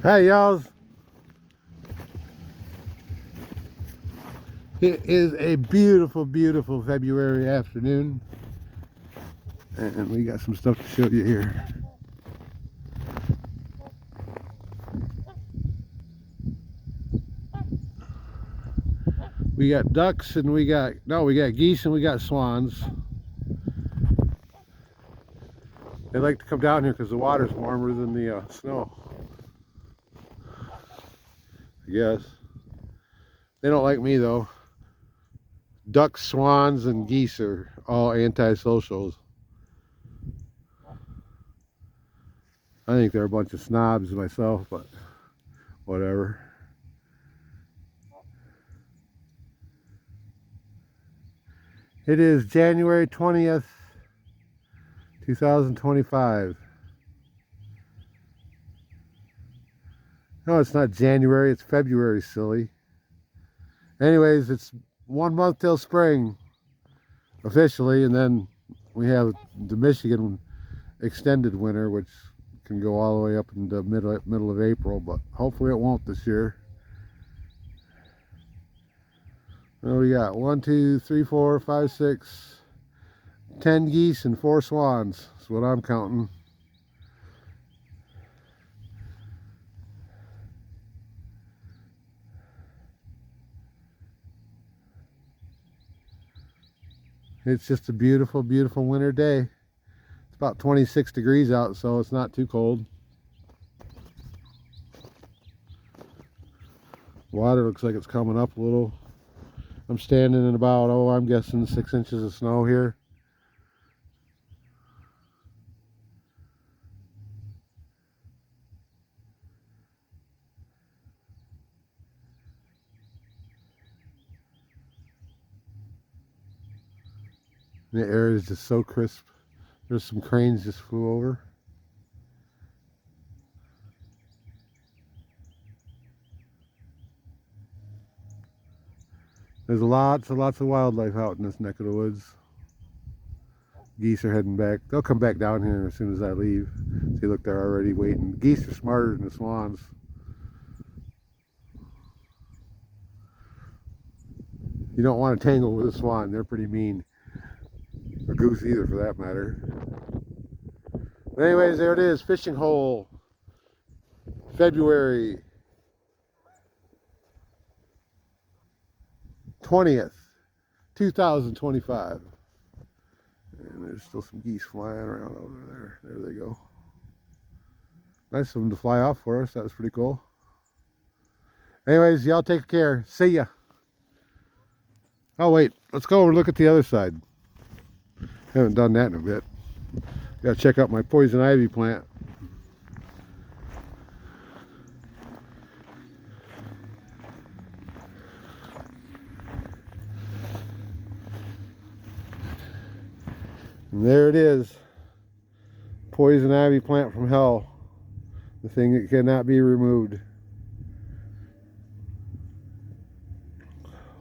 Hey y'all, it is a beautiful, beautiful February afternoon, and we got some stuff to show you here. We got ducks and we got geese and we got swans. They like to come down here because the water's warmer than the snow. I guess. They don't like me though. Ducks, swans, and geese are all antisocials. I think they're a bunch of snobs myself, but whatever. It is January 20th, 2025. No, it's not January, it's February, silly. Anyways, it's 1 month till spring, officially, and then we have the Michigan extended winter, which can go all the way up into middle of April, but hopefully it won't this year. What do we got? 1, 2, 3, 4, 5, 6, 10 geese and 4 swans. That's what I'm counting. It's just a beautiful, beautiful winter day. It's about 26 degrees out, so it's not too cold. Water looks like it's coming up a little. I'm standing in about, I'm guessing 6 inches of snow here. The air is just so crisp. There's some cranes just flew over. There's lots and lots of wildlife out in this neck of the woods. Geese are heading back. They'll come back down here as soon as I leave. See, look, they're already waiting. Geese are smarter than the swans. You don't want to tangle with a swan. They're pretty mean. Or goose either, for that matter. But anyways, there it is. Fishing hole. February 20th, 2025. And there's still some geese flying around over there. There they go. Nice of them to fly off for us. That was pretty cool. Anyways, y'all take care. See ya. Oh, wait. Let's go over and look at the other side. Haven't done that in a bit. Gotta check out my poison ivy plant. And there it is. Poison ivy plant from hell. The thing that cannot be removed.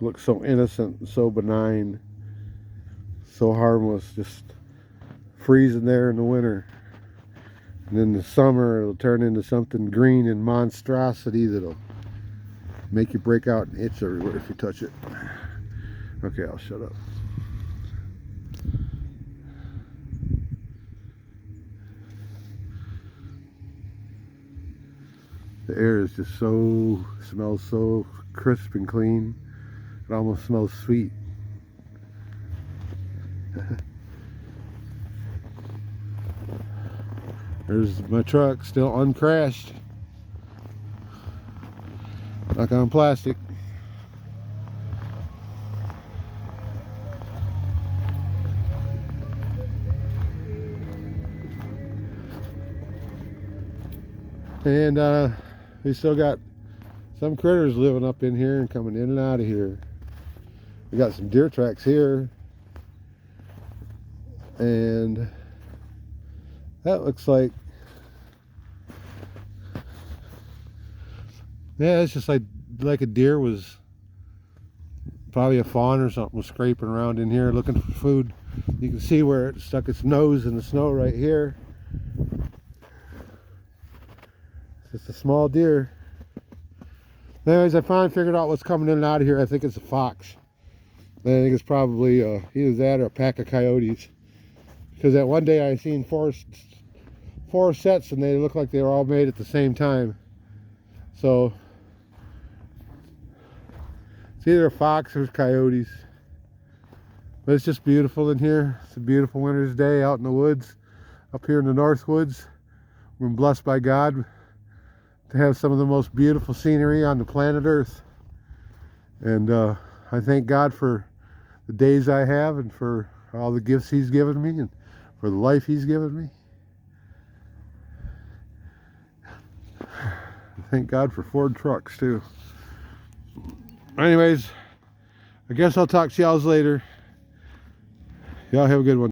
Looks so innocent and so benign. So harmless. Just freezing there in the winter. And in the summer it'll turn into something green and monstrosity that'll make you break out and itch everywhere if you touch it. Okay, I'll shut up. The air is just smells so crisp and clean. It almost smells sweet. There's my truck, still uncrashed. Knock on plastic. And we still got some critters living up in here and coming in and out of here. We got some deer tracks here. And that looks like, yeah, it's just like a deer was, probably a fawn or something, was scraping around in here looking for food. You can see where it stuck its nose in the snow right here. Just a small deer. Anyways, I finally figured out what's coming in and out of here. I think it's a fox. I think it's probably either that or a pack of coyotes. Because that one day I seen four sets and they looked like they were all made at the same time. So it's either a fox or coyotes. But it's just beautiful in here. It's a beautiful winter's day out in the woods, up here in the North Woods. We're blessed by God to have some of the most beautiful scenery on the planet Earth. And I thank God for the days I have and for all the gifts He's given me and for the life He's given me. I thank God for Ford trucks too. Anyways, I guess I'll talk to y'all later. Y'all have a good one.